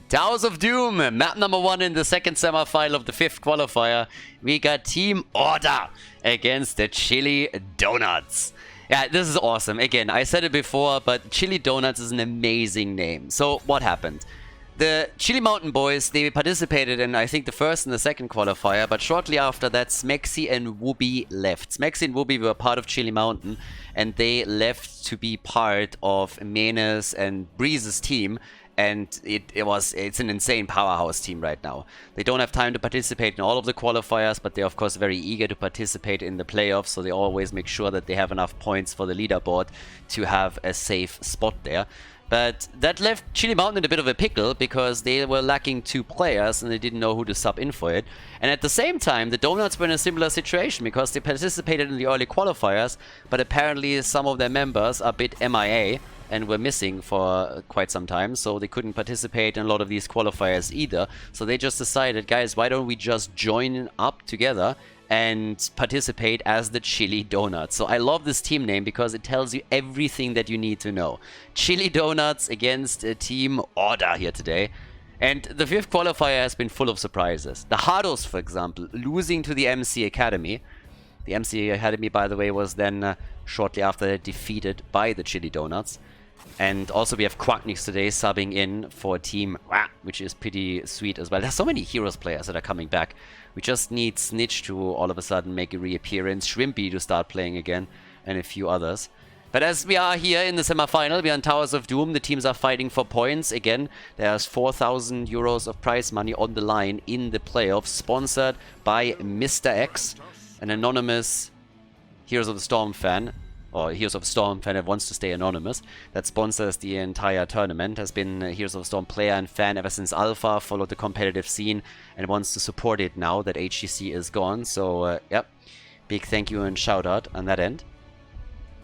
Towers of Doom, map number 1 in the second semi-final of the 5th qualifier. We got Team ORDAH against the Chili Donuts. Yeah, this is awesome. Again, I said it before, but Chili Donuts is an amazing name. So, what happened? The Chili Mountain Boys, they participated in, I think, the first and the second qualifier, but shortly after that, Smexy and Wooby left. Smexy and Wooby were part of Chili Mountain, and they left to be part of Menes and Breeze's team, and it's an insane powerhouse team right now. They don't have time to participate in all of the qualifiers, but they're of course very eager to participate in the playoffs, so they always make sure that they have enough points for the leaderboard to have a safe spot there. But that left Chili Mountain in a bit of a pickle because they were lacking 2 players and they didn't know who to sub in for it. And at the same time, the Donuts were in a similar situation because they participated in the early qualifiers, but apparently some of their members are a bit MIA and were missing for quite some time, so they couldn't participate in a lot of these qualifiers either. So they just decided, guys, why don't we just join up together and participate as the Chili Donuts. So I love this team name because it tells you everything that you need to know. Chili Donuts against Team ORDAH here today. And the 5th qualifier has been full of surprises. The Khaldos, for example, losing to the MC Academy. The MC Academy, by the way, was then shortly after defeated by the Chili Donuts. And also we have Quacknix today subbing in for Team ORDAH, which is pretty sweet as well. There's so many Heroes players that are coming back. We just need Snitch to all of a sudden make a reappearance, Shrimpy to start playing again, and a few others. But as we are here in the semi-final, we are in Towers of Doom. The teams are fighting for points. Again, there's 4,000 euros of prize money on the line in the playoffs, sponsored by Mr. X, an anonymous Heroes of the Storm fan. Or Heroes of the Storm fan that wants to stay anonymous, that sponsors the entire tournament, has been a Heroes of the Storm player and fan ever since Alpha, followed the competitive scene, and wants to support it now that HGC is gone. So, yep, big thank you and shout out on that end.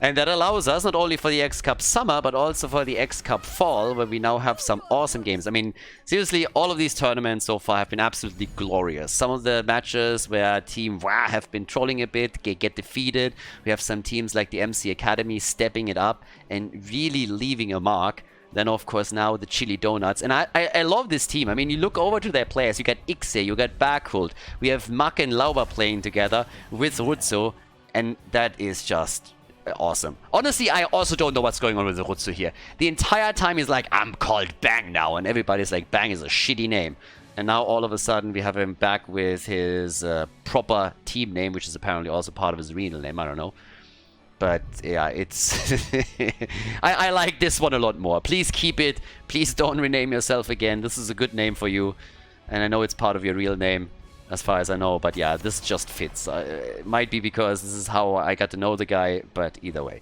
And that allows us, not only for the X-Cup Summer, but also for the X-Cup Fall, where we now have some awesome games. I mean, seriously, all of these tournaments so far have been absolutely glorious. Some of the matches where Team ORDAH have been trolling a bit, get defeated. We have some teams like the MC Academy stepping it up and really leaving a mark. Then, of course, now the Chili Donuts. And I love this team. I mean, you look over to their players. You got Ixe, you got Barkult. We have Mak and Lauber playing together with Rutsu. And that is just awesome. Honestly, I also don't know what's going on with the Rutsu here. The entire time he's like, I'm called Bang now, and everybody's like, Bang is a shitty name. And now all of a sudden we have him back with his proper team name, which is apparently also part of his real name, I don't know. But yeah, it's... I like this one a lot more. Please keep it. Please don't rename yourself again. This is a good name for you. And I know it's part of your real name, as far as I know, but yeah, this just fits. It might be because this is how I got to know the guy, but either way.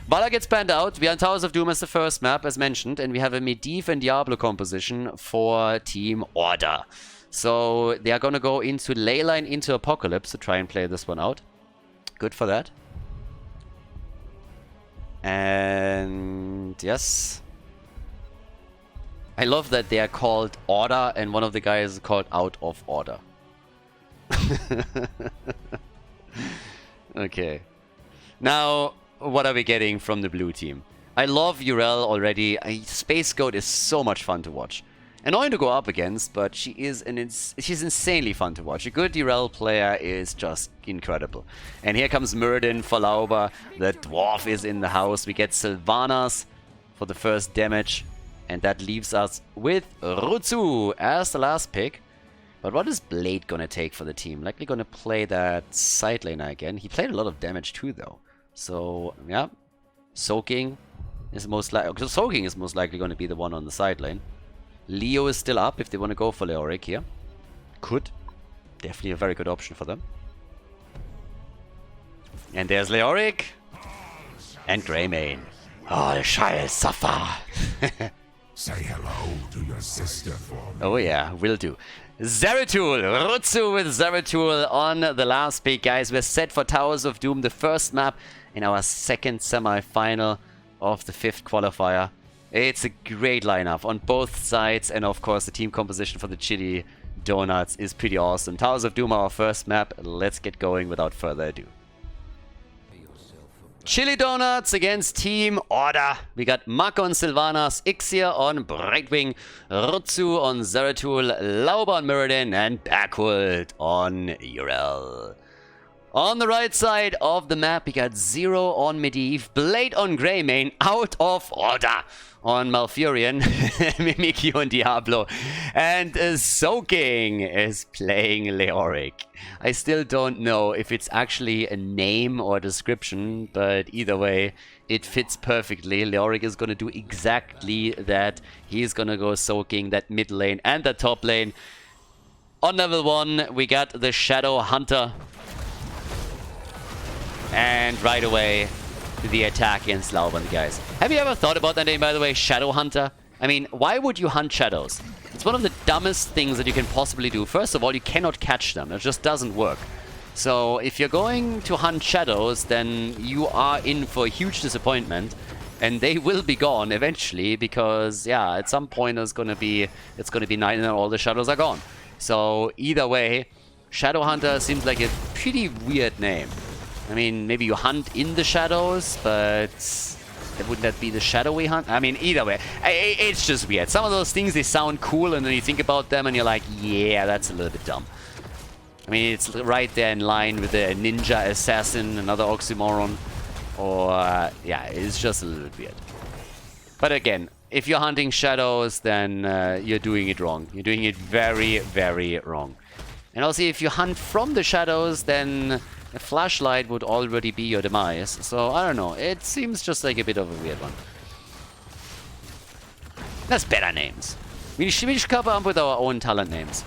Vala gets banned out. We are in Towers of Doom as the first map, as mentioned, and we have a Medivh and Diablo composition for Team ORDAH. So they are going to go into Leyline into Apocalypse to try and play this one out. Good for that. And yes. I love that they are called ORDAH and one of the guys is called Out of Order. Okay. Now, what are we getting from the blue team? I love Urel already. Space Goat is so much fun to watch. Annoying to go up against, but she's insanely fun to watch. A good Urel player is just incredible. And here comes Muradin for Lauber. The dwarf is in the house. We get Sylvanas for the first damage. And that leaves us with Rutsu as the last pick. But what is Blade gonna take for the team? Likely gonna play that side laner again. He played a lot of damage too, though. So yeah, Soaking is most likely gonna be the one on the side lane. Leo is still up if they want to go for Leoric here. Could. Definitely a very good option for them. And there's Leoric and Greymane. Oh, the shall suffer. Say hello to your sister for me. Oh yeah, will do. Zeratul, Rutsu with Zeratul on the last pick, guys. We're set for Towers of Doom, the first map in our second semi-final of the 5th qualifier. It's a great lineup on both sides, and of course the team composition for the Chili Donuts is pretty awesome. Towers of Doom, our first map. Let's get going without further ado. Chili Donuts against Team ORDAH. We got Mako on Sylvanas, Ixia on Brightwing, Rutsu on Zeratul, Lauba on Mirrodin, and Backward on Urel. On the right side of the map, we got Zero on Medivh, Blade on Greymane, out of order on Malfurion, Mimikyu on Diablo, and Soaking is playing Leoric. I still don't know if it's actually a name or a description, but either way, it fits perfectly. Leoric is going to do exactly that. He's going to go Soaking that mid lane and the top lane. On level 1, we got the Shadow Hunter. And right away, the attack against Lauban, guys. Have you ever thought about that name, by the way? Shadow Hunter? I mean, why would you hunt shadows? It's one of the dumbest things that you can possibly do. First of all, you cannot catch them. It just doesn't work. So if you're going to hunt shadows, then you are in for a huge disappointment. And they will be gone eventually because, yeah, at some point it's gonna be night and all the shadows are gone. So either way, Shadow Hunter seems like a pretty weird name. I mean, maybe you hunt in the shadows, but wouldn't that be the shadowy hunt? I mean, either way, it's just weird. Some of those things, they sound cool, and then you think about them and you're like, yeah, that's a little bit dumb. I mean, it's right there in line with the ninja assassin, another oxymoron. Or, yeah, it's just a little bit weird. But again, if you're hunting shadows, then you're doing it wrong. You're doing it very, very wrong. And also, if you hunt from the shadows, then a flashlight would already be your demise. So, I don't know. It seems just like a bit of a weird one. That's better names. We should cover up with our own talent names.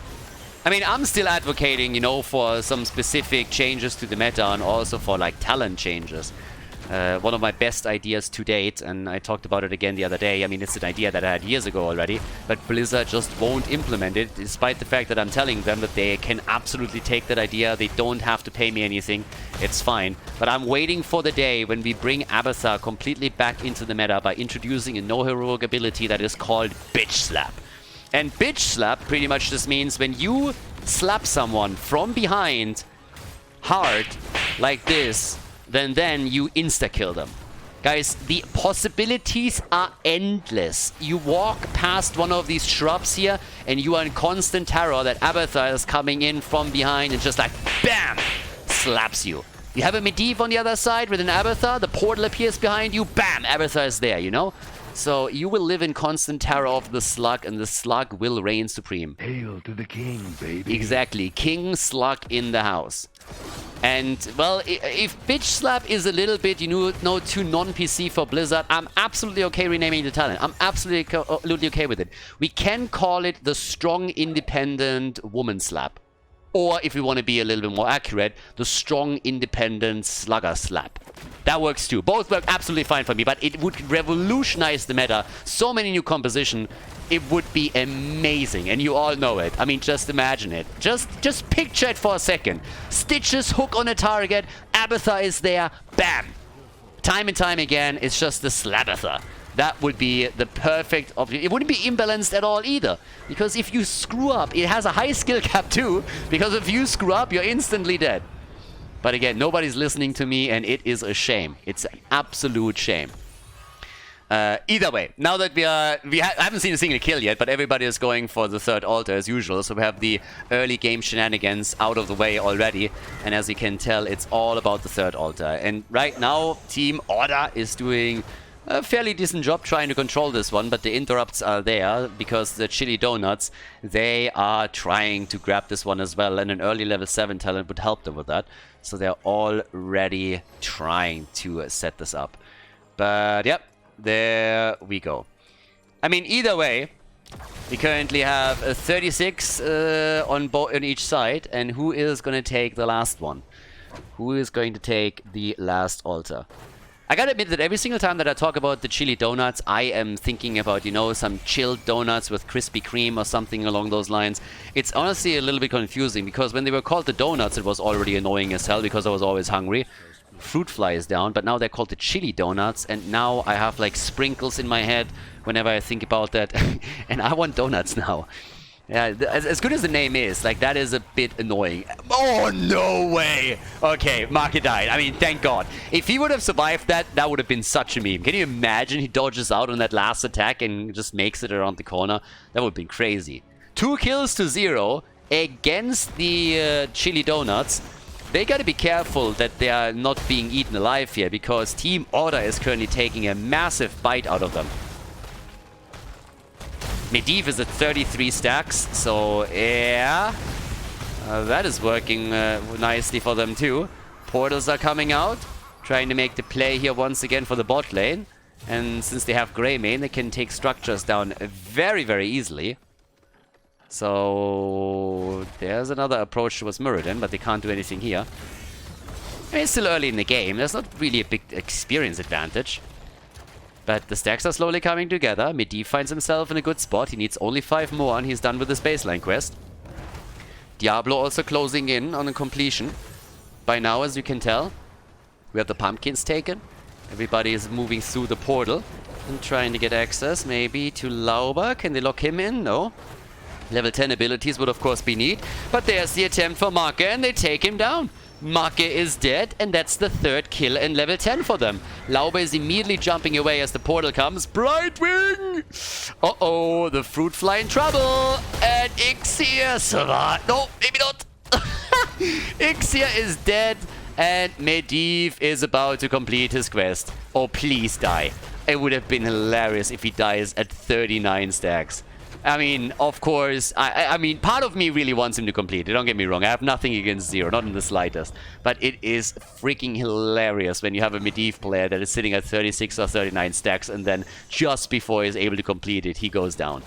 I mean, I'm still advocating, you know, for some specific changes to the meta and also for, like, talent changes. One of my best ideas to date, and I talked about it again the other day. I mean, it's an idea that I had years ago already, but Blizzard just won't implement it, despite the fact that I'm telling them that they can absolutely take that idea. They don't have to pay me anything. It's fine. But I'm waiting for the day when we bring Abathar completely back into the meta by introducing a no-heroic ability that is called Bitch Slap. And Bitch Slap pretty much just means when you slap someone from behind hard, like this, then you insta-kill them. Guys, the possibilities are endless. You walk past one of these shrubs here, and you are in constant terror that Abathar is coming in from behind and just like, BAM! Slaps you. You have a Medivh on the other side with an Abathar, the portal appears behind you, BAM! Abathar is there, you know? So you will live in constant terror of the slug, and the slug will reign supreme. Hail to the king, baby. Exactly. King Slug in the house. And, well, if Bitch Slap is a little bit, you know, too non-PC for Blizzard, I'm absolutely okay renaming the talent. I'm absolutely okay with it. We can call it the Strong Independent Woman Slap. Or, if we want to be a little bit more accurate, the Strong Independent Slugger Slap. That works too. Both work absolutely fine for me, but it would revolutionize the meta. So many new composition. It would be amazing, and you all know it. I mean, just imagine it. Just picture it for a second. Stitches hook on a target, Abathar is there, bam! Time and time again, it's just the Slabathar. That would be the perfect... It wouldn't be imbalanced at all either. Because if you screw up, it has a high skill cap too. Because if you screw up, you're instantly dead. But again, nobody's listening to me, and it is a shame. It's an absolute shame. Either way, now that I haven't seen a single kill yet, but everybody is going for the third altar as usual. So we have the early game shenanigans out of the way already. And as you can tell, it's all about the third altar. And right now, Team ORDAH is doing a fairly decent job trying to control this one, but the interrupts are there because the Chili Donuts, they are trying to grab this one as well, and an early level 7 talent would help them with that. So they're already trying to set this up. But yep, there we go. I mean, either way, we currently have a 36 on each side, and who is going to take the last one? Who is going to take the last altar? I gotta admit that every single time that I talk about the Chili Donuts, I am thinking about, you know, some chilled donuts with Krispy Kreme or something along those lines. It's honestly a little bit confusing because when they were called the donuts, it was already annoying as hell because I was always hungry. Fruit fly is down, but now they're called the Chili Donuts, and now I have like sprinkles in my head whenever I think about that, and I want donuts now. Yeah, as good as the name is, like, that is a bit annoying. Oh, no way! Okay, Marke died. I mean, thank God. If he would have survived that, that would have been such a meme. Can you imagine he dodges out on that last attack and just makes it around the corner? That would have been crazy. 2 kills to 0 against the Chili Donuts. They gotta be careful that they are not being eaten alive here, because Team ORDAH is currently taking a massive bite out of them. Medivh is at 33 stacks, so yeah, that is working nicely for them too. Portals are coming out, trying to make the play here once again for the bot lane. And since they have Greymane, they can take structures down very, very easily. So there's another approach towards Muradin, but they can't do anything here. I mean, it's still early in the game. There's not really a big experience advantage. But the stacks are slowly coming together. Medivh finds himself in a good spot. He needs only 5 more and he's done with his baseline quest. Diablo also closing in on a completion. By now, as you can tell, we have the pumpkins taken. Everybody is moving through the portal and trying to get access maybe to Lauber. Can they lock him in? No. Level 10 abilities would of course be neat. But there's the attempt for Marke and they take him down. Marke is dead, and that's the 3rd kill in level 10 for them. Lauber is immediately jumping away as the portal comes. Brightwing! Uh-oh, the fruit fly in trouble. And Ixia survived. No, maybe not. Ixia is dead, and Medivh is about to complete his quest. Oh, please die. It would have been hilarious if he dies at 39 stacks. I mean, of course, I mean, part of me really wants him to complete it, don't get me wrong. I have nothing against Zero, not in the slightest. But it is freaking hilarious when you have a Medivh player that is sitting at 36 or 39 stacks, and then just before he's able to complete it, he goes down.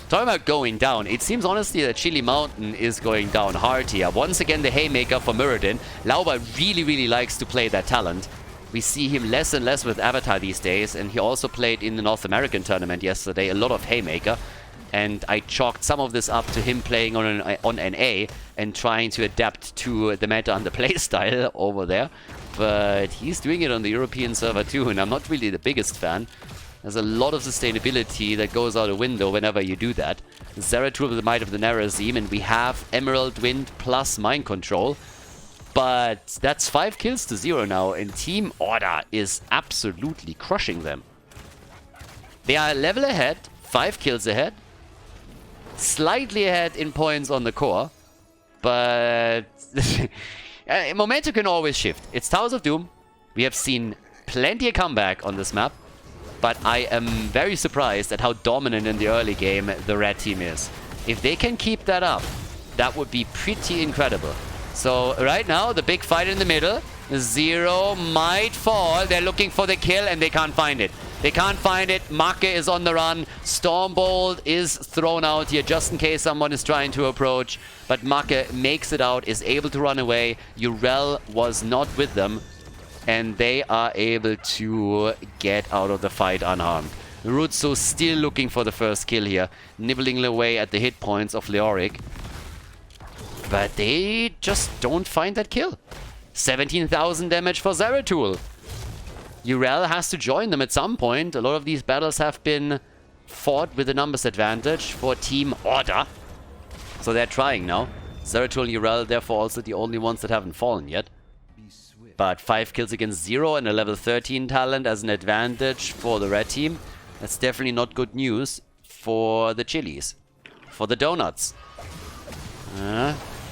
Talking about going down, it seems honestly that Chili Mountain is going down hard here. Once again, the Haymaker for Muradin. Lauber really, really likes to play that talent. We see him less and less with Avatar these days, and he also played in the North American tournament yesterday, a lot of Haymaker. And I chalked some of this up to him playing on NA and trying to adapt to the meta and the playstyle over there. But he's doing it on the European server too, and I'm not really the biggest fan. There's a lot of sustainability that goes out the window whenever you do that. Zeratul with the Might of the Nerazim, and we have Emerald Wind plus Mind Control. But that's 5 kills to 0 now, and Team ORDAH is absolutely crushing them. They are a level ahead, 5 kills ahead. Slightly ahead in points on the core, but momentum can always shift. It's Towers of Doom. We have seen plenty of comeback on this map, but I am very surprised at how dominant in the early game the red team is. If they can keep that up, that would be pretty incredible. So right now, the big fight in the middle. Zero might fall. They're looking for the kill and they can't find it. They can't find it. Marke is on the run. Stormbolt is thrown out here just in case someone is trying to approach. But Marke makes it out, is able to run away. Urel was not with them. And they are able to get out of the fight unharmed. Rutsu still looking for the first kill here. Nibbling away at the hit points of Leoric. But they just don't find that kill. 17,000 damage for Zeratul. Urel has to join them at some point. A lot of these battles have been fought with a numbers advantage for Team ORDAH. So they're trying now. Zeratul and Urel, therefore, also the only ones that haven't fallen yet. But 5 kills against 0 and a level 13 talent as an advantage for the red team. That's definitely not good news for the Chilies. For the Donuts.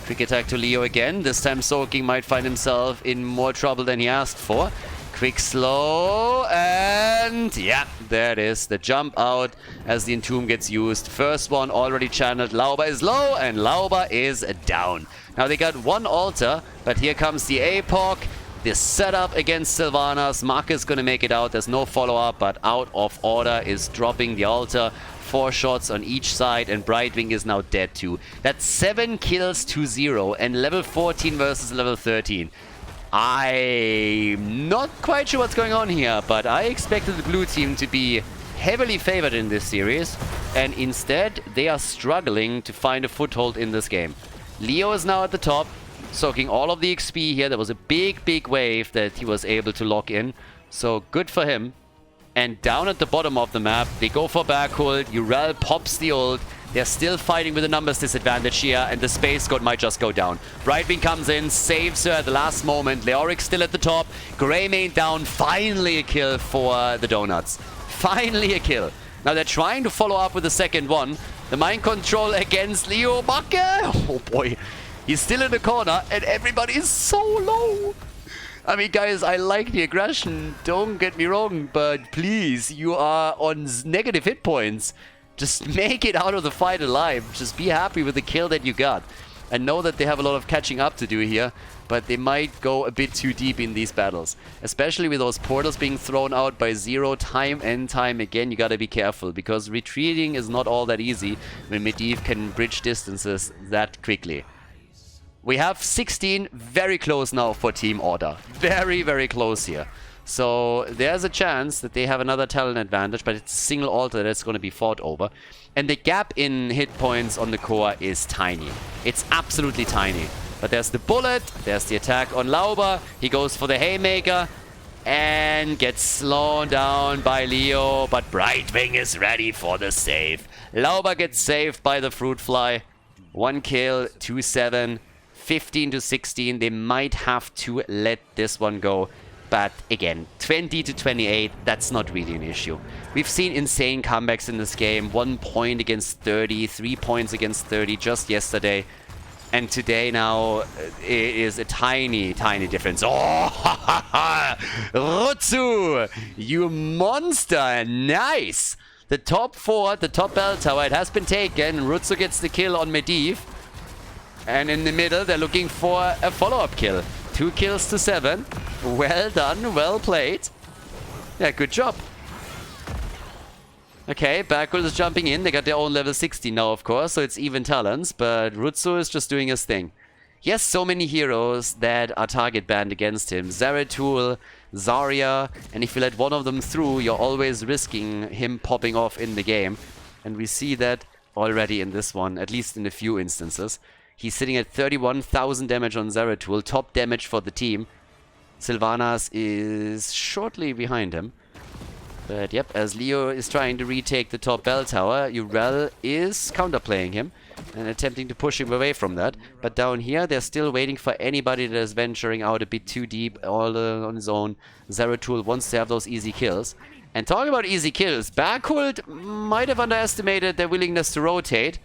Quick attack to Leo again. This time Soaking might find himself in more trouble than he asked for. Quick slow, and yeah, there it is. The jump out as the Entomb gets used. First one already channeled. Lauber is low, and Lauber is down. Now they got one altar, but here comes the APOC. This setup against Sylvanas. Mark is going to make it out. There's no follow-up, but Out of Order is dropping the altar. 4 shots on each side, and Brightwing is now dead too. That's 7 kills to 0, and level 14 versus level 13. I'm not quite sure what's going on here, but I expected the blue team to be heavily favored in this series, and instead they are struggling to find a foothold in this game. Leo is now at the top, soaking all of the XP here. There was a big wave that he was able to lock in, so good for him. And down at the bottom of the map, they go for backhold. Urel pops the ult. They're still fighting with a numbers disadvantage here, and the Space God might just go down. Brightwing comes in, saves her at the last moment. Leoric still at the top. Greymane down. Finally a kill for the Donuts. Finally a kill. Now they're trying to follow up with the second one. The mind control against Leo Backe. Oh boy. He's still in the corner, and everybody is so low. I mean, guys, I like the aggression. Don't get me wrong, but please, you are on negative hit points. Just make it out of the fight alive. Just be happy with the kill that you got. I know that they have a lot of catching up to do here, but they might go a bit too deep in these battles. Especially with those portals being thrown out by Zero time and time again. You gotta be careful, because retreating is not all that easy when Medivh can bridge distances that quickly. We have 16, very close now for Team ORDAH. Very, very close here. So there's a chance that they have another talent advantage, but it's a single altar that's going to be fought over. And the gap in hit points on the core is tiny. It's absolutely tiny. But there's the bullet, there's the attack on Lauber. He goes for the Haymaker and gets slowed down by Leo. But Brightwing is ready for the save. Lauber gets saved by the Fruit Fly. 1 kill, 2-7. 15 to 16, they might have to let this one go. But again, 20 to 28, that's not really an issue. We've seen insane comebacks in this game. 1 point against 30, 3 points against 30 just yesterday. And today now, it is a tiny, tiny difference. Oh, Rutsu, you monster, nice. The top 4, the top bell tower, it has been taken. Rutsu gets the kill on Medivh. And in the middle, they're looking for a follow-up kill. 2 kills to 7. Well done, well played. Yeah, good job. Okay, Bakul is jumping in. They got their own level 60 now, of course, so it's even talents. But Rutsu is just doing his thing. He has so many heroes that are target banned against him. Zeratul, Zarya, and if you let one of them through, you're always risking him popping off in the game. And we see that already in this one, at least in a few instances. He's sitting at 31,000 damage on Zeratul, top damage for the team. Sylvanas is shortly behind him. But yep, as Leo is trying to retake the top bell tower, Urel is counterplaying him and attempting to push him away from that. But down here, they're still waiting for anybody that is venturing out a bit too deep, all on his own. Zeratul wants to have those easy kills. And talking about easy kills, Barkult might have underestimated their willingness to rotate.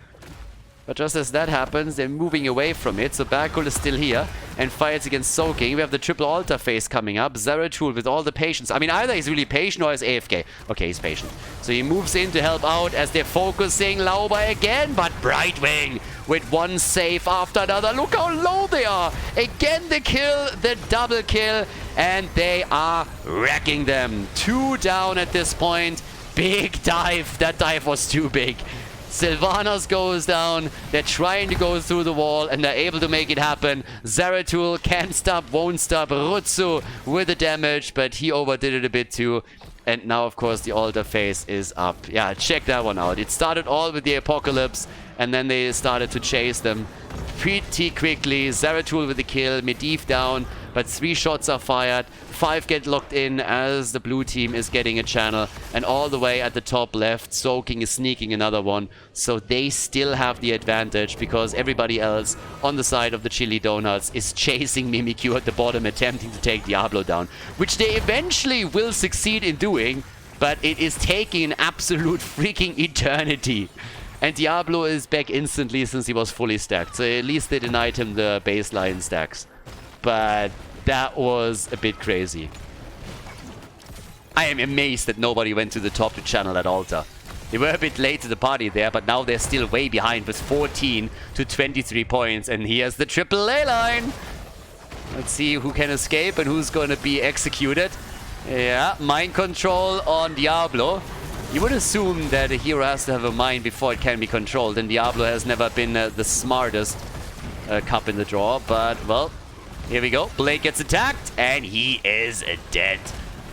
But just as that happens, they're moving away from it. So Barkult is still here and fights against Soaking. We have the triple altar phase coming up. Zeratul with all the patience. I mean, either he's really patient or he's AFK. Okay, he's patient. So he moves in to help out as they're focusing Lauber again. But Brightwing with one save after another. Look how low they are. Again, the kill, the double kill. And they are wrecking them. 2 down at this point. Big dive. That dive was too big. Sylvanas goes down. They're trying to go through the wall and they're able to make it happen. Zeratul can't stop, won't stop. Rutsu with the damage, but he overdid it a bit too. And now, of course, the altar phase is up. Yeah, check that one out. It started all with the Apocalypse and then they started to chase them pretty quickly. Zeratul with the kill, Medivh down, but 3 shots are fired. 5 get locked in as the blue team is getting a channel. And all the way at the top left, Soaking is sneaking another one. So they still have the advantage because everybody else on the side of the Chili Donuts is chasing Mimikyu at the bottom, attempting to take Diablo down. Which they eventually will succeed in doing, but it is taking an absolute freaking eternity. And Diablo is back instantly since he was fully stacked. So at least they denied him the baseline stacks. But that was a bit crazy. I am amazed that nobody went to the top to channel that altar. They were a bit late to the party there, but now they're still way behind with 14 to 23 points. And here's the AAA line. Let's see who can escape and who's going to be executed. Yeah, mind control on Diablo. You would assume that a hero has to have a mind before it can be controlled, and Diablo has never been the smartest cup in the draw, but, well, here we go. Blade gets attacked, and he is dead.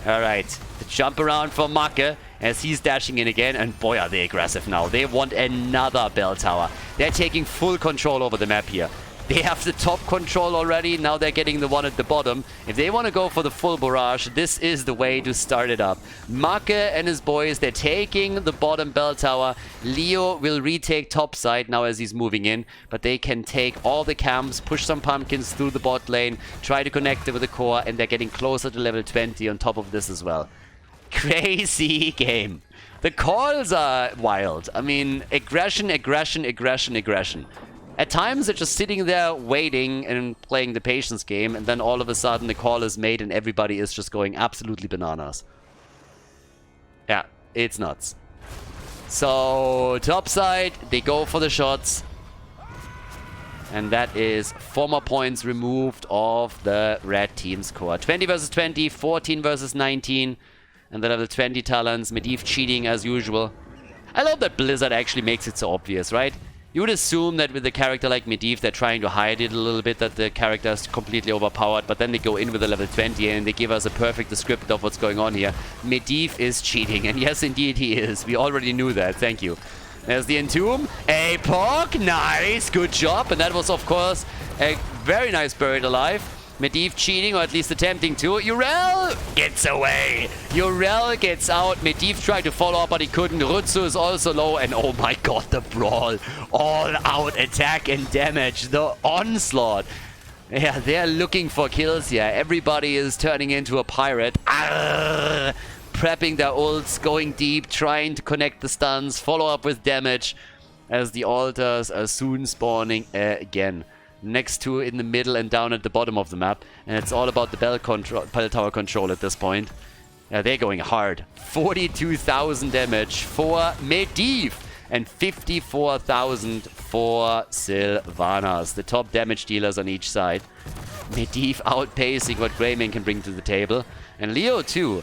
Alright, the jump around for Macke as he's dashing in again, and boy, are they aggressive now. They want another bell tower. They're taking full control over the map here. They have the top control already. Now they're getting the one at the bottom. If they want to go for the full barrage, this is the way to start it up. Make and his boys, they're taking the bottom bell tower. Leo will retake top side now as he's moving in. But they can take all the camps, push some pumpkins through the bot lane, try to connect it with the core, and they're getting closer to level 20 on top of this as well. Crazy game. The calls are wild. I mean, aggression, aggression, aggression, aggression. At times, they're just sitting there waiting and playing the patience game, and then all of a sudden the call is made and everybody is just going absolutely bananas. Yeah, it's nuts. So, top side, they go for the shots. And that is 4 more points removed of the red team's core. 20 versus 20, 14 versus 19. And the level 20 talents, Medivh cheating as usual. I love that Blizzard actually makes it so obvious, right? You would assume that with a character like Medivh, they're trying to hide it a little bit, that the character is completely overpowered, but then they go in with a level 20 and they give us a perfect description of what's going on here. Medivh is cheating, and yes, indeed he is. We already knew that, thank you. There's the Entomb. Apoc, nice, good job. And that was, of course, a very nice buried alive. Medivh cheating, or at least attempting to. Yrel gets away. Yrel gets out. Medivh tried to follow up, but he couldn't. Rutsu is also low. And oh my god, the brawl. All out attack and damage. The onslaught. Yeah, they're looking for kills here. Everybody is turning into a pirate. Arrgh. Prepping their ults, going deep, trying to connect the stuns, follow up with damage as the altars are soon spawning again. Next to in the middle and down at the bottom of the map. And it's all about the bell tower control at this point. Yeah, they're going hard. 42,000 damage for Medivh and 54,000 for Sylvanas. The top damage dealers on each side. Medivh outpacing what Greymane can bring to the table. And Leo too.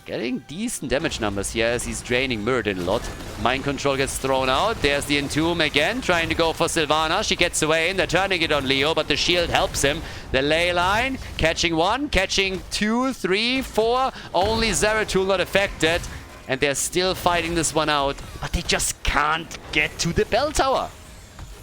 Getting decent damage numbers here as he's draining Muradin a lot. Mind control gets thrown out. There's the Entomb again, trying to go for Sylvana. She gets away and they're turning it on Leo, but the shield helps him. The ley line, catching 1, catching 2, 3, 4. Only Zeratul not affected. And they're still fighting this one out, but they just can't get to the bell tower.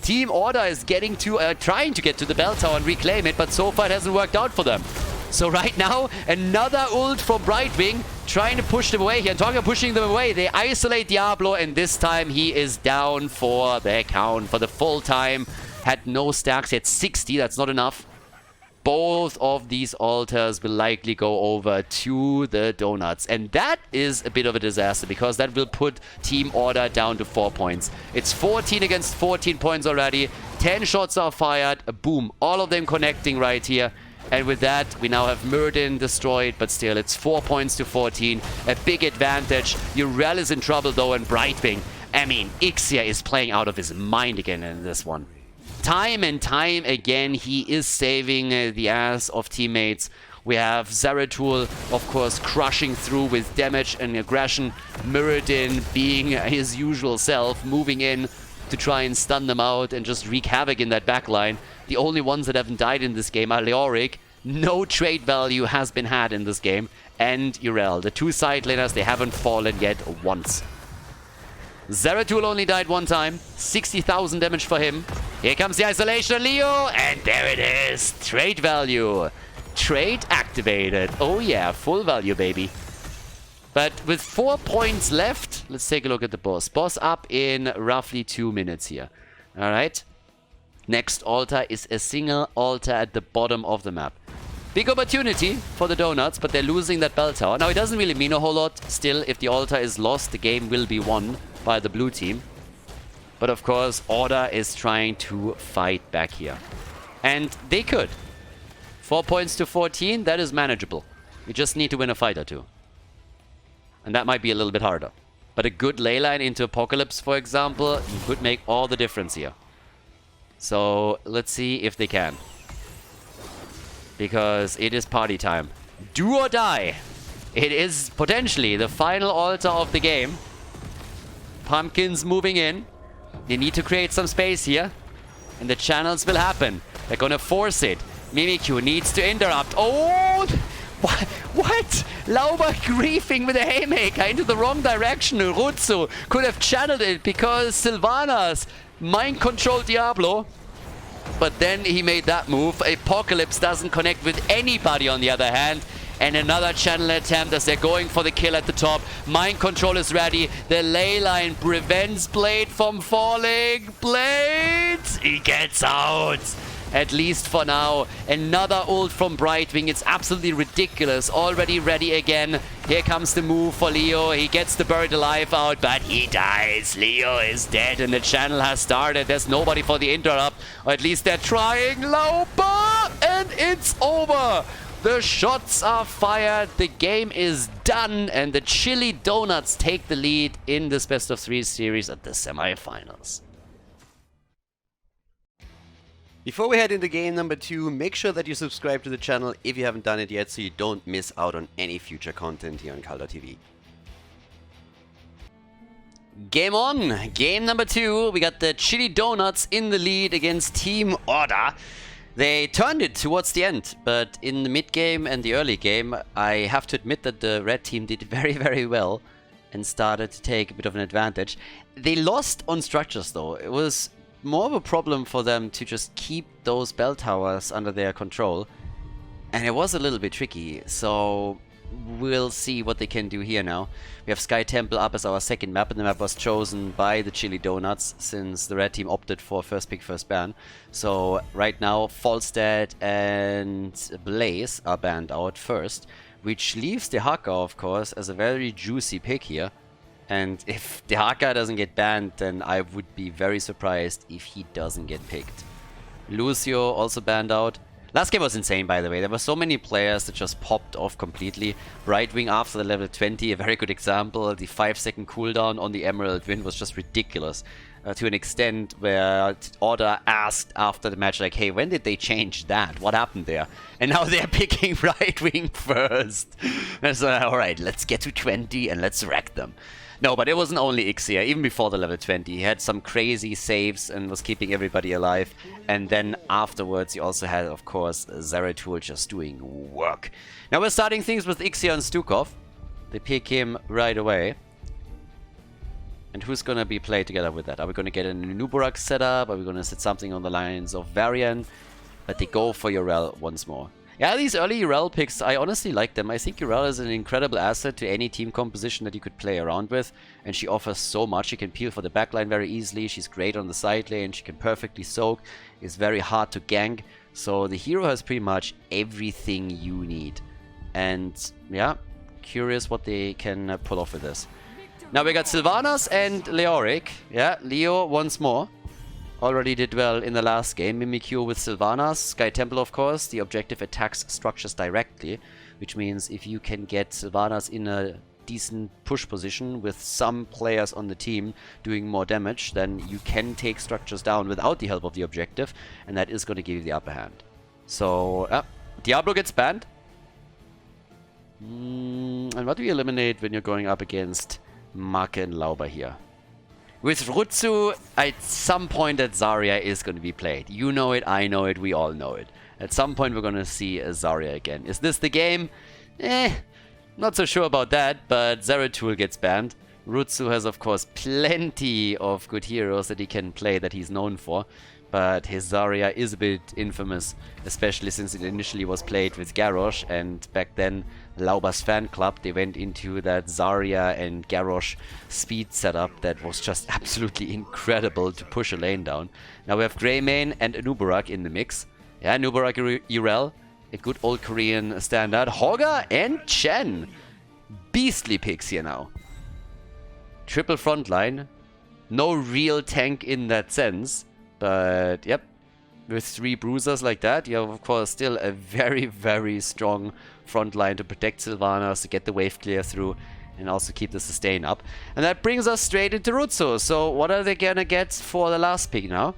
Team ORDAH is getting to, trying to get to the bell tower and reclaim it, but so far it hasn't worked out for them. So right now, another ult from Brightwing, trying to push them away here. And talking about pushing them away, they isolate Diablo, and this time he is down for the count, for the full time. Had no stacks, he had 60, that's not enough. Both of these altars will likely go over to the Donuts. And that is a bit of a disaster, because that will put Team ORDAH down to 4 points. It's 14 against 14 points already. 10 shots are fired. Boom. All of them connecting right here. And with that, we now have Muradin destroyed, but still, it's 4 points to 14. A big advantage. Yrel is in trouble, though, and Brightwing. I mean, Ixia is playing out of his mind again in this one. Time and time again, he is saving the ass of teammates. We have Zeratul, of course, crushing through with damage and aggression. Muradin being his usual self, moving in to try and stun them out and just wreak havoc in that backline. The only ones that haven't died in this game are Leoric. No trade value has been had in this game. And Yrel. The two side laners, they haven't fallen yet once. Zeratul only died one time. 60,000 damage for him. Here comes the isolation of Leo. And there it is. Trade value. Trade activated. Oh yeah, full value, baby. But with 4 points left, let's take a look at the boss. Boss up in roughly 2 minutes here. Alright. Next altar is a single altar at the bottom of the map. Big opportunity for the Donuts, but they're losing that bell tower. Now, it doesn't really mean a whole lot. Still, if the altar is lost, the game will be won by the blue team. But of course, ORDAH is trying to fight back here. And they could. 4 points to 14, that is manageable. You just need to win a fight or two. And that might be a little bit harder. But a good ley line into Apocalypse, for example, could make all the difference here. So, let's see if they can. Because it is party time. Do or die! It is potentially the final altar of the game. Pumpkins moving in. They need to create some space here. And the channels will happen. They're gonna force it. Mimikyu needs to interrupt. Oh! What? Lauber griefing with a haymaker into the wrong direction. Rutsu could have channeled it because Sylvanas mind-controlled Diablo. But then he made that move. Apocalypse doesn't connect with anybody on the other hand. And another channel attempt as they're going for the kill at the top. Mind control is ready. The ley line prevents Blade from falling. Blade! He gets out. At least for now. Another ult from Brightwing. It's absolutely ridiculous. Already ready again. Here comes the move for Leo. He gets the buried alive out, but he dies. Leo is dead and the channel has started. There's nobody for the interrupt. Or at least they're trying. Lauba! And it's over. The shots are fired. The game is done. And the Chili Donuts take the lead in this best of 3 series at the semifinals. Before we head into game number 2, make sure that you subscribe to the channel if you haven't done it yet so you don't miss out on any future content here on Khaldor TV. Game on! Game number 2. We got the Chili Donuts in the lead against Team ORDAH. They turned it towards the end, but in the mid-game and the early game, I have to admit that the red team did very, very well and started to take a bit of an advantage. They lost on structures though. It was more of a problem for them to just keep those bell towers under their control. And it was a little bit tricky, so we'll see what they can do here now. We have Sky Temple up as our second map, and the map was chosen by the Chili Donuts since the red team opted for first pick, first ban. So right now, Falstad and Blaze are banned out first, which leaves the Haka, of course, as a very juicy pick here. And if the Haka doesn't get banned, then I would be very surprised if he doesn't get picked. Lucio also banned out. Last game was insane, by the way. There were so many players that just popped off completely. Brightwing after the level 20, a very good example. The 5-second cooldown on the Emerald Win was just ridiculous. To an extent where ORDAH asked after the match, like, hey, when did they change that? What happened there? And now they're picking Brightwing first. And so, alright, let's get to 20 and let's wreck them. No, but it wasn't only Ixia. Even before the level 20, he had some crazy saves and was keeping everybody alive. And then afterwards, he also had, of course, Zeratul just doing work. Now we're starting things with Ixia and Stukov. They pick him right away. And who's going to be played together with that? Are we going to get a Nuburak setup? Are we going to set something on the lines of Varian? But they go for Urel once more. Yeah, these early Urel picks, I honestly like them. I think Urel is an incredible asset to any team composition that you could play around with. And she offers so much. She can peel for the backline very easily. She's great on the side lane. She can perfectly soak. Is very hard to gank. So the hero has pretty much everything you need. And yeah, curious what they can pull off with this. Now we got Sylvanas and Leoric. Yeah, Leo once more. Already did well in the last game. Mimikyu with Sylvanas. Sky Temple, of course. The objective attacks structures directly, which means if you can get Sylvanas in a decent push position with some players on the team doing more damage, then you can take structures down without the help of the objective, and that is going to give you the upper hand. So, Diablo gets banned. And what do you eliminate when you're going up against Make and Lauba here? With Rutsu, at some point that Zarya is going to be played. You know it, I know it, we all know it. At some point we're going to see a Zarya again. Is this the game? Not so sure about that, but Zeratul gets banned. Rutsu has of course plenty of good heroes that he can play that he's known for. But his Zarya is a bit infamous, especially since it initially was played with Garrosh, and back then Lauba's fan club, they went into that Zarya and Garrosh speed setup that was just absolutely incredible to push a lane down. Now we have Greymane and Nuburak in the mix. Yeah, Nuburak Urel, a good old Korean standard. Hogger and Chen. Beastly picks here now. Triple frontline. No real tank in that sense. But, yep, with 3 bruisers like that, you have, of course, still a very, very strong front line to protect Sylvanas, to get the wave clear through, and also keep the sustain up. And that brings us straight into Rutsu. So, what are they gonna get for the last pick now?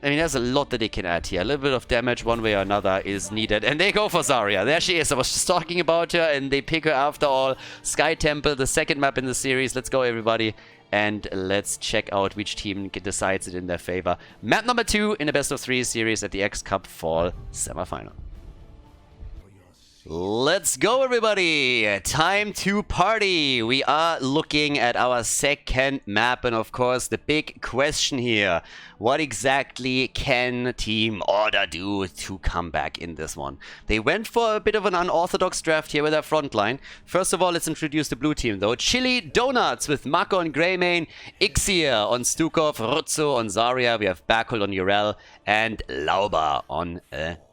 I mean, there's a lot that they can add here. A little bit of damage one way or another is needed. And they go for Zarya. There she is. I was just talking about her, and they pick her after all. Sky Temple, the second map in the series. Let's go, everybody. And let's check out which team decides it in their favor. Map number 2 in the best of 3 series at the X Cup Fall semifinal. Let's go, everybody! Time to party! We are looking at our second map, and of course, the big question here. What exactly can Team ORDAH do to come back in this one? They went for a bit of an unorthodox draft here with their front line. First of all, let's introduce the blue team, though. Chili Donuts with Mako on Greymane, Ixir on Stukov, Rutsu on Zarya, we have Bakul on Urel, and Lauba on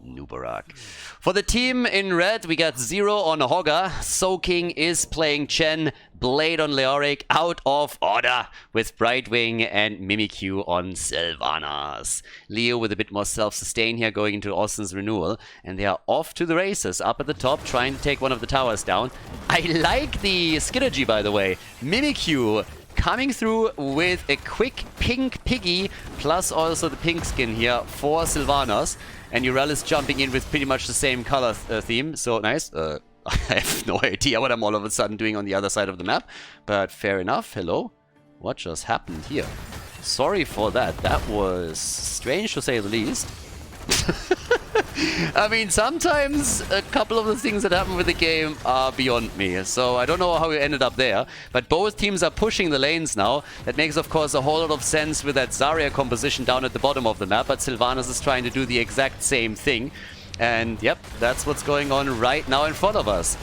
Nubarak. For the team in red, we got Zero on Hogga, Soaking is playing Chen, Blade on Leoric, out of ORDAH with Brightwing and Mimikyu on Sylvanas. Leo with a bit more self-sustain here going into Austin's renewal, and they are off to the races, up at the top, trying to take one of the towers down. I like the synergy, by the way. Mimikyu coming through with a quick pink piggy, plus also the pink skin here for Sylvanas. And Urel is jumping in with pretty much the same color theme, so nice. I have no idea what I'm all of a sudden doing on the other side of the map, but fair enough. Hello? What just happened here? Sorry for that. That was strange to say the least. I mean, sometimes a couple of the things that happen with the game are beyond me, so I don't know how we ended up there, but both teams are pushing the lanes now. That makes, of course, a whole lot of sense with that Zarya composition down at the bottom of the map, but Sylvanas is trying to do the exact same thing. And yep, that's what's going on right now in front of us.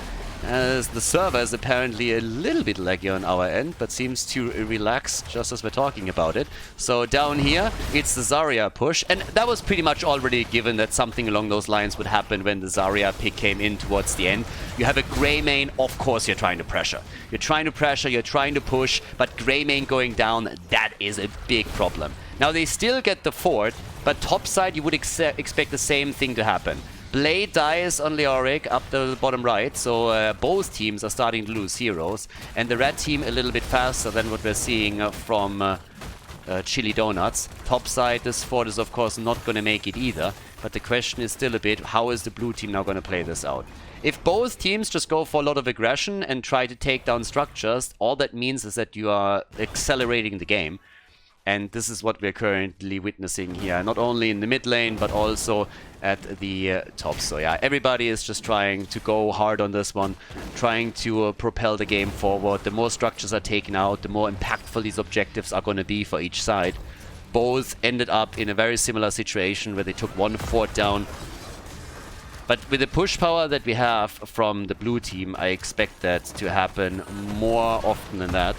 As the server is apparently a little bit laggy on our end, but seems to relax just as we're talking about it. So down here, it's the Zarya push, and that was pretty much already given that something along those lines would happen when the Zarya pick came in towards the end. You have a Greymane, of course you're trying to pressure. You're trying to pressure, you're trying to push, but Greymane going down, that is a big problem. Now they still get the fort, but topside you would expect the same thing to happen. Blade dies on Leoric up the bottom right, so both teams are starting to lose heroes. And the red team a little bit faster than what we're seeing from Chili Donuts. Topside, this fort is of course not going to make it either. But the question is still a bit, how is the blue team now going to play this out? If both teams just go for a lot of aggression and try to take down structures, all that means is that you are accelerating the game. And this is what we're currently witnessing here, not only in the mid lane, but also at the top. So yeah, everybody is just trying to go hard on this one, trying to propel the game forward. The more structures are taken out, the more impactful these objectives are going to be for each side. Both ended up in a very similar situation where they took one fort down. But with the push power that we have from the blue team, I expect that to happen more often than that.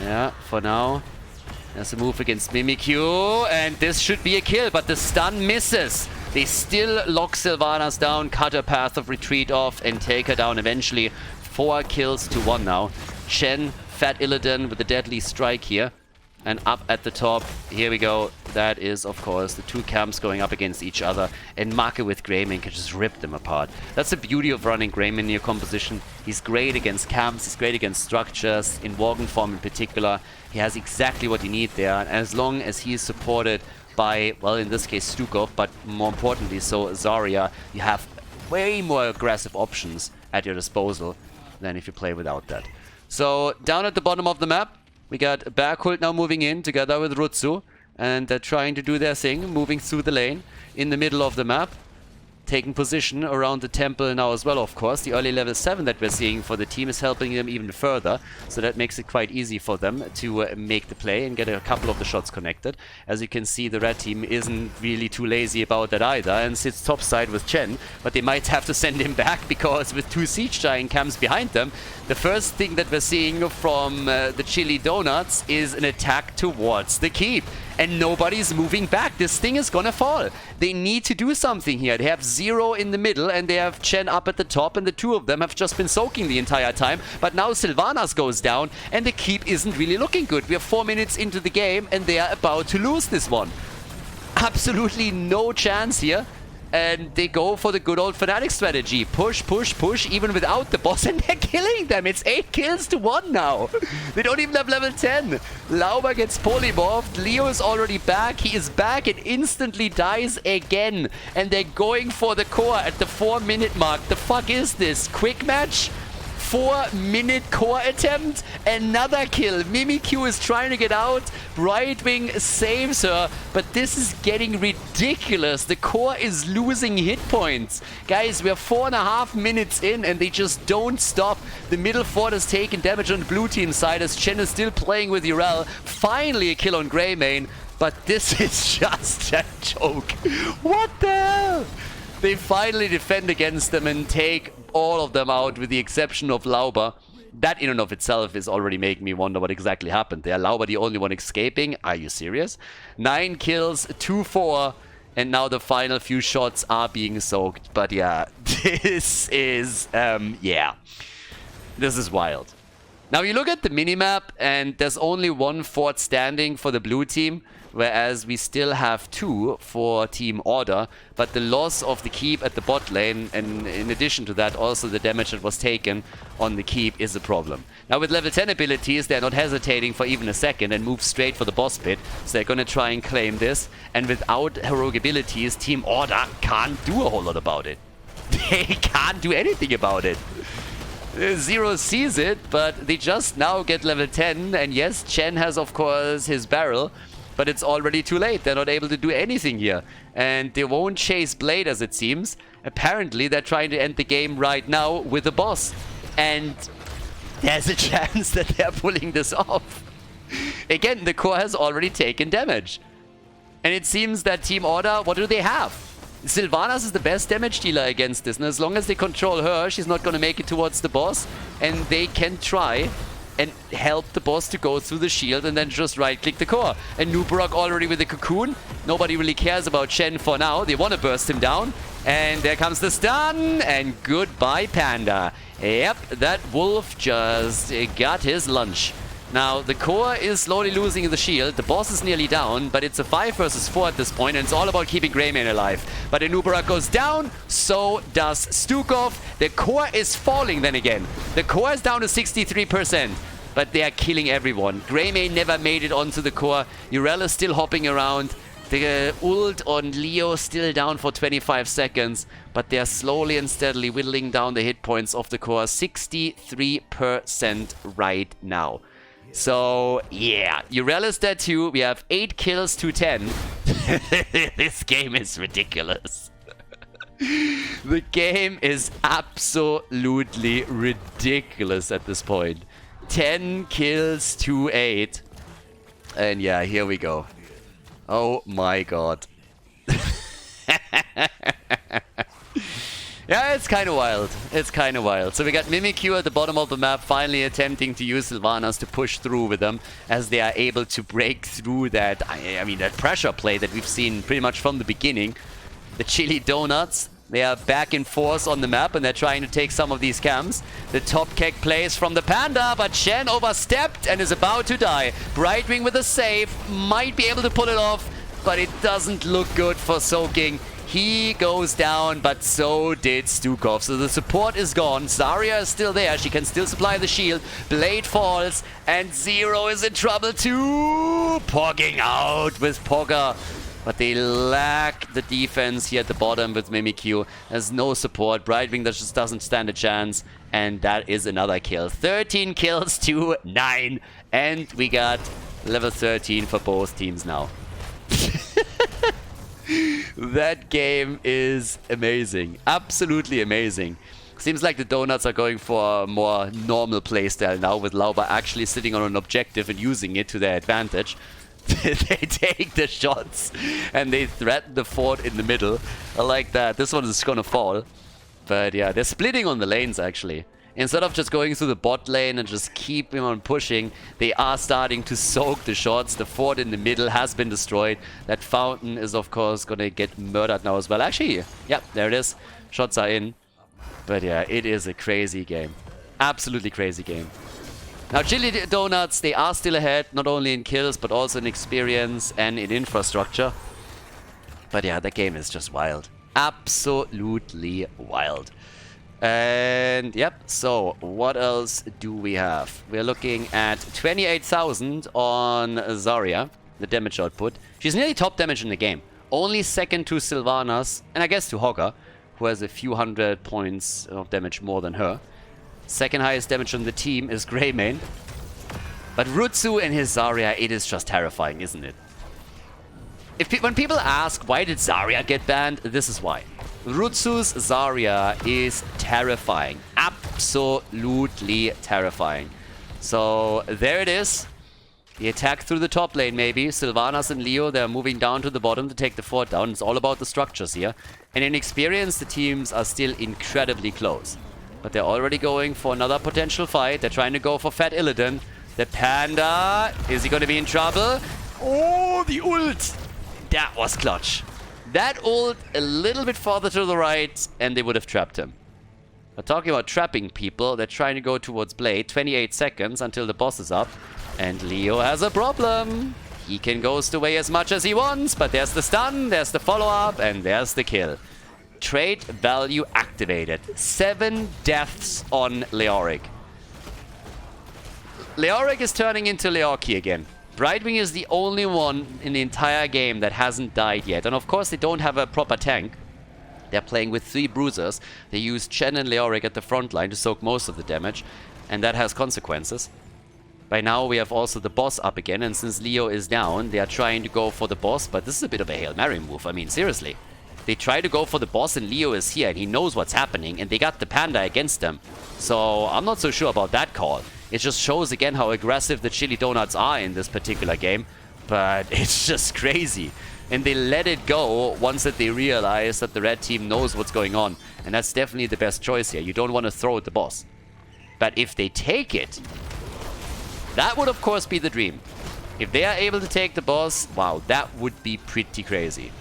Yeah, for now. There's a move against Mimikyu, and this should be a kill, but the stun misses. They still lock Sylvanas down, cut her path of retreat off, and take her down eventually. 4 kills to 1 now. Chen, Fat Illidan with a deadly strike here. And up at the top, here we go. That is, of course, the two camps going up against each other. And Make with Greymane can just rip them apart. That's the beauty of running Greymane in your composition. He's great against camps, he's great against structures, in Worgen form in particular. He has exactly what you need there. And as long as he is supported by, well, in this case, Stukov, but more importantly, so Zarya, you have way more aggressive options at your disposal than if you play without that. So, down at the bottom of the map, we got Bakul now moving in together with Rutsu, and they're trying to do their thing, moving through the lane in the middle of the map, taking position around the temple now as well, of course. The early level 7 that we're seeing for the team is helping them even further, so that makes it quite easy for them to make the play and get a couple of the shots connected. As you can see, the red team isn't really too lazy about that either and sits topside with Chen, but they might have to send him back because with 2 siege giant camps behind them, the first thing that we're seeing from the Chili Donuts is an attack towards the keep. And nobody's moving back. This thing is gonna fall. They need to do something here. They have Zero in the middle and they have Chen up at the top, and the two of them have just been soaking the entire time. But now Sylvanas goes down and the keep isn't really looking good. We are 4 minutes into the game and they are about to lose this one. Absolutely no chance here. And they go for the good old Fnatic strategy. Push, push, push, even without the boss, and they're killing them. It's 8 kills to 1 now. They don't even have level 10. Lauba gets polymorphed. Leo is already back. He is back and instantly dies again. And they're going for the core at the 4-minute mark. The fuck is this? Quick match? 4-minute core attempt. Another kill. Mimikyu is trying to get out. Brightwing saves her. But this is getting ridiculous. The core is losing hit points. Guys, we're 4.5 minutes in and they just don't stop. The middle fort has taken damage on the blue team side as Chen is still playing with Urel. Finally a kill on Greymane. But this is just a joke. What the hell? They finally defend against them and take all of them out with the exception of Lauber. That in and of itself is already making me wonder what exactly happened there. Lauber the only one escaping. Are you serious? 9 kills, 2-4. And now the final few shots are being soaked. But yeah, this is, yeah. This is wild. Now you look at the minimap and there's only 1 fort standing for the blue team. Whereas we still have 2 for Team ORDAH, but the loss of the keep at the bot lane, and in addition to that, also the damage that was taken on the keep is a problem. Now with level 10 abilities, they're not hesitating for even a second and move straight for the boss pit, so they're gonna try and claim this, and without heroic abilities, Team ORDAH can't do a whole lot about it. They can't do anything about it. Zero sees it, but they just now get level 10, and yes, Chen has of course his barrel, but it's already too late. They're not able to do anything here. And they won't chase Blade as it seems. Apparently they're trying to end the game right now with a boss. And there's a chance that they're pulling this off. Again, the core has already taken damage. And it seems that Team ORDAH, what do they have? Sylvanas is the best damage dealer against this. And as long as they control her, she's not going to make it towards the boss. And they can try and help the boss to go through the shield and then just right-click the core. And Nubarok already with the cocoon. Nobody really cares about Chen for now. They want to burst him down. And there comes the stun. And goodbye, Panda. Yep, that wolf just got his lunch. Now, the core is slowly losing the shield. The boss is nearly down, but it's a 5 versus 4 at this point, and it's all about keeping Greymane alive. But Nubarok goes down, so does Stukov. The core is falling then again. The core is down to 63%, but they are killing everyone. Greymane never made it onto the core. Urel is still hopping around. The ult on Leo still down for 25 seconds, but they are slowly and steadily whittling down the hit points of the core. 63% right now. So, yeah, Urel is dead too. We have 8 kills to 10. This game is ridiculous. The game is absolutely ridiculous at this point. 10 kills to 8. And yeah, here we go. Oh my god. Yeah, it's kind of wild. It's kind of wild. So we got Mimikyu at the bottom of the map, finally attempting to use Sylvanas to push through with them, as they are able to break through that, I mean, that pressure play that we've seen pretty much from the beginning. The Chili Donuts, they are back in force on the map, and they're trying to take some of these camps. The top kick plays from the Panda, but Shen overstepped and is about to die. Brightwing with a save, might be able to pull it off, but it doesn't look good for Soaking. He goes down, but so did Stukov. So the support is gone. Zarya is still there. She can still supply the shield. Blade falls, and Zero is in trouble too. Pogging out with Pogger. But they lack the defense here at the bottom with Mimikyu. There's no support. Brightwing that just doesn't stand a chance. And that is another kill. 13 kills to 9. And we got level 13 for both teams now. That game is amazing. Absolutely amazing. Seems like the Donuts are going for a more normal playstyle now, with Lauber actually sitting on an objective and using it to their advantage. They take the shots and they threaten the fort in the middle. I like that. This one is gonna fall. But yeah, they're splitting on the lanes actually. Instead of just going through the bot lane and just keeping on pushing, they are starting to soak the shots. The fort in the middle has been destroyed. That fountain is, of course, going to get murdered now as well. Actually, yeah, there it is. Shots are in. But yeah, it is a crazy game. Absolutely crazy game. Now, Chili Donuts, they are still ahead, not only in kills, but also in experience and in infrastructure. But yeah, the game is just wild. Absolutely wild. And yep, so what else do we have? We're looking at 28,000 on Zarya, the damage output. She's nearly top damage in the game. Only second to Sylvanas, and I guess to Hogger, who has a few hundred points of damage more than her. Second highest damage on the team is Greymane. But Rutsu and his Zarya, it is just terrifying, isn't it? When people ask, why did Zarya get banned? This is why. Rutsu's Zarya is terrifying. Absolutely terrifying. So, there it is. The attack through the top lane, maybe. Sylvanas and Leo, they're moving down to the bottom to take the fort down. It's all about the structures here. And in experience, the teams are still incredibly close. But they're already going for another potential fight. They're trying to go for Fat Illidan. The Panda, is he going to be in trouble? Oh, the ult! That was clutch. That ult a little bit farther to the right, and they would have trapped him. But talking about trapping people, they're trying to go towards Blade. 28 seconds until the boss is up. And Leo has a problem. He can ghost away as much as he wants, but there's the stun, there's the follow-up, and there's the kill. Trait value activated. 7 deaths on Leoric. Leoric is turning into Leorki again. Brightwing is the only one in the entire game that hasn't died yet. And of course they don't have a proper tank. They're playing with 3 bruisers. They use Chen and Leoric at the front line to soak most of the damage. And that has consequences. By now we have also the boss up again. And since Leo is down, they are trying to go for the boss. But this is a bit of a Hail Mary move. I mean, seriously. They try to go for the boss and Leo is here. And he knows what's happening. And they got the Panda against them. So I'm not so sure about that call. It just shows again how aggressive the Chili Donuts are in this particular game. But it's just crazy. And they let it go once that they realize that the red team knows what's going on. And that's definitely the best choice here. You don't want to throw at the boss. But if they take it, that would of course be the dream. If they are able to take the boss, wow, that would be pretty crazy.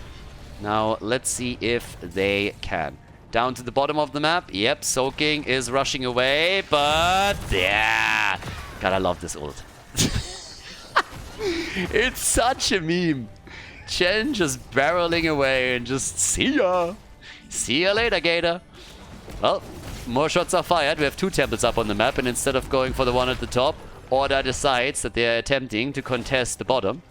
Now, let's see if they can. Down to the bottom of the map. Yep, Soaking is rushing away, but yeah. God, I love this ult. It's such a meme. Chen just barreling away and just see ya. See ya later, Gator. Well, more shots are fired. We have 2 temples up on the map, and instead of going for the one at the top, ORDAH decides that they're attempting to contest the bottom.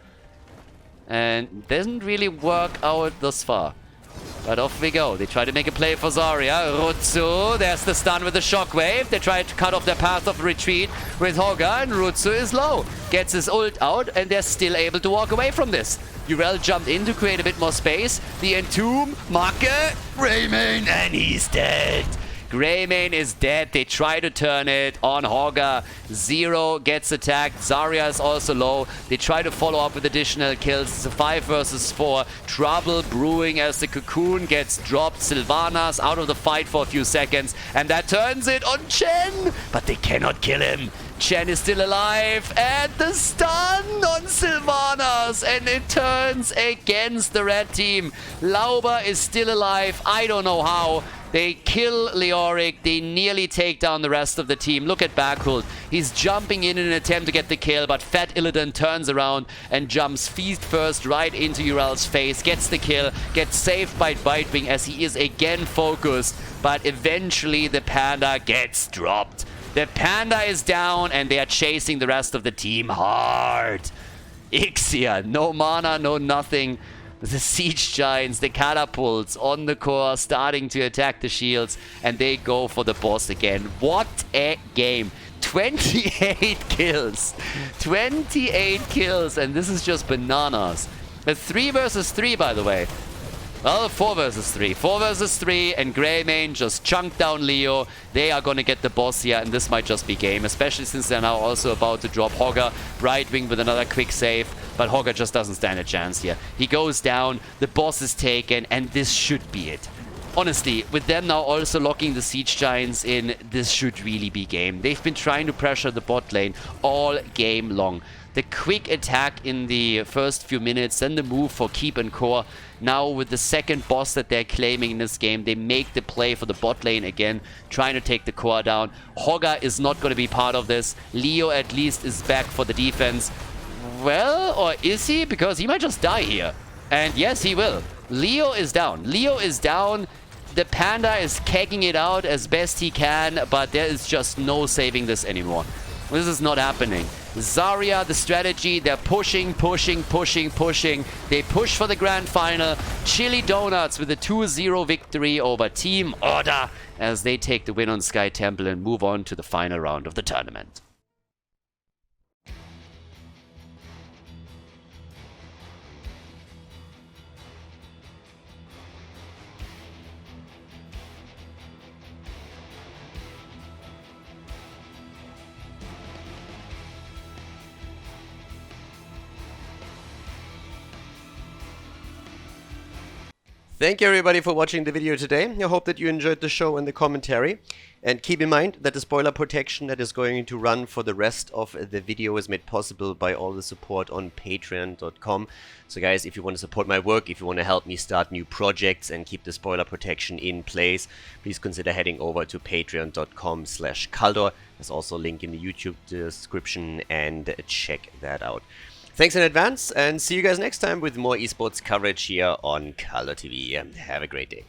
And doesn't really work out thus far. But off we go. They try to make a play for Zarya. Rutsu, there's the stun with the shockwave. They try to cut off their path of retreat with Hogger, and Rutsu is low. Gets his ult out, and they're still able to walk away from this. Urel jumped in to create a bit more space. The Entomb, Marke, Greymane, and he's dead. Greymane is dead. They try to turn it on Hogger. Zero gets attacked. Zarya is also low. They try to follow up with additional kills. It's a 5 versus 4. Trouble brewing as the cocoon gets dropped. Sylvanas out of the fight for a few seconds. And that turns it on Chen. But they cannot kill him. Chen is still alive. And the stun on Sylvanas. And it turns against the red team. Lauber is still alive. I don't know how. They kill Leoric. They nearly take down the rest of the team. Look at Backhult. He's jumping in an attempt to get the kill, but Fat Illidan turns around and jumps feet first right into Urel's face. Gets the kill. Gets saved by Bitewing as he is again focused. But eventually the Panda gets dropped. The Panda is down and they are chasing the rest of the team hard. Ixia. No mana, no nothing. The Siege Giants, the Catapults on the core, starting to attack the shields, and they go for the boss again. What a game. 28 kills. 28 kills, and this is just bananas. A 3 versus 3, by the way. Well, 4 versus 3. 4 versus 3, and Greymane just chunked down Leo. They are going to get the boss here, and this might just be game, especially since they're now also about to drop Hogger. Brightwing with another quick save, but Hogger just doesn't stand a chance here. He goes down, the boss is taken, and this should be it. Honestly, with them now also locking the Siege Giants in, this should really be game. They've been trying to pressure the bot lane all game long. The quick attack in the first few minutes, then the move for keep and core. Now with the second boss that they're claiming in this game, they make the play for the bot lane again, trying to take the core down. Hogger is not going to be part of this. Leo at least is back for the defense. Well, or is he? Because he might just die here. And yes, he will. Leo is down. Leo is down. The Panda is kegging it out as best he can, but there is just no saving this anymore. This is not happening. Zarya, the strategy, they're pushing. They push for the grand final. Chili Donuts with a 2-0 victory over Team ORDAH as they take the win on Sky Temple and move on to the final round of the tournament. Thank you everybody for watching the video today. I hope that you enjoyed the show and the commentary. And keep in mind that the spoiler protection that is going to run for the rest of the video is made possible by all the support on patreon.com. So guys, if you want to support my work, if you want to help me start new projects and keep the spoiler protection in place, please consider heading over to patreon.com/Khaldor. There's also a link in the YouTube description and check that out. Thanks in advance and see you guys next time with more esports coverage here on Khaldor TV. Have a great day.